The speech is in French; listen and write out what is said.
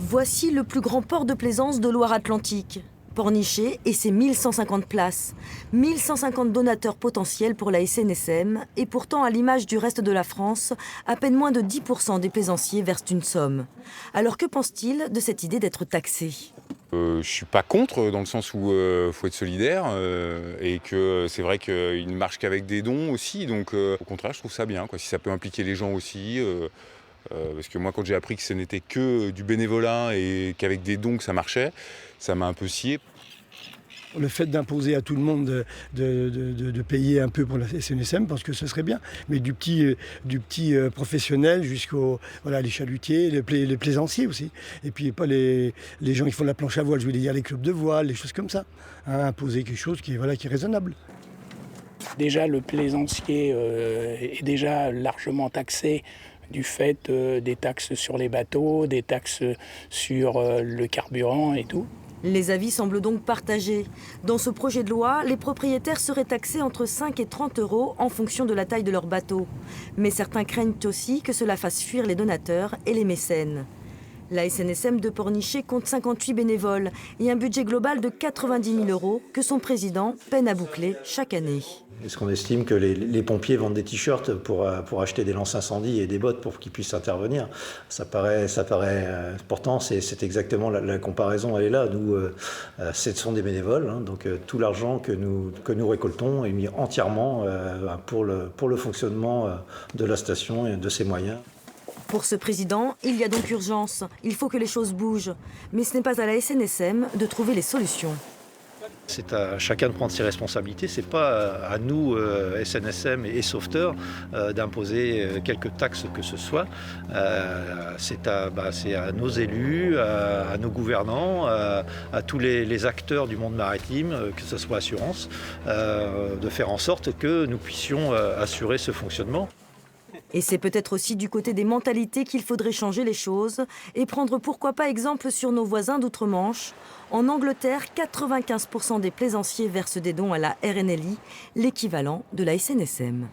Voici le plus grand port de plaisance de Loire-Atlantique. Pornichet et ses 1150 places. 1150 donateurs potentiels pour la SNSM. Et pourtant, à l'image du reste de la France, à peine moins de 10% des plaisanciers versent une somme. Alors que pense-t-il de cette idée d'être taxé ? Je ne suis pas contre, dans le sens où faut être solidaire et que c'est vrai qu'il ne marche qu'avec des dons aussi. Donc au contraire, je trouve ça bien, quoi, si ça peut impliquer les gens aussi. Parce que moi, quand j'ai appris que ce n'était que du bénévolat et qu'avec des dons que ça marchait, ça m'a un peu scié. Le fait d'imposer à tout le monde de payer un peu pour la SNSM, parce que ce serait bien. Mais du petit professionnel jusqu'aux les chalutiers, les plaisanciers aussi. Et puis pas les gens qui font de la planche à voile, je veux dire les clubs de voile, les choses comme ça. Imposer quelque chose qui est raisonnable. Déjà, le plaisancier est déjà largement taxé du fait des taxes sur les bateaux, des taxes sur le carburant et tout. Les avis semblent donc partagés. Dans ce projet de loi, les propriétaires seraient taxés entre 5 et 30 € en fonction de la taille de leur bateau. Mais certains craignent aussi que cela fasse fuir les donateurs et les mécènes. La SNSM de Pornichet compte 58 bénévoles et un budget global de 90 000 € que son président peine à boucler chaque année. Est-ce qu'on estime que les pompiers vendent des t-shirts pour acheter des lance-incendies et des bottes pour qu'ils puissent intervenir? Ça paraît. Pourtant, c'est exactement la comparaison, elle est là. Nous, ce sont des bénévoles, donc tout l'argent que nous récoltons est mis entièrement pour le fonctionnement de la station et de ses moyens. Pour ce président, il y a donc urgence. Il faut que les choses bougent. Mais ce n'est pas à la SNSM de trouver les solutions. C'est à chacun de prendre ses responsabilités. C'est pas à nous, SNSM et sauveteurs, d'imposer quelques taxes que ce soit. C'est à nos élus, à nos gouvernants, à tous les acteurs du monde maritime, que ce soit assurance, de faire en sorte que nous puissions assurer ce fonctionnement. Et c'est peut-être aussi du côté des mentalités qu'il faudrait changer les choses et prendre pourquoi pas exemple sur nos voisins d'outre-Manche. En Angleterre, 95% des plaisanciers versent des dons à la RNLI, l'équivalent de la SNSM.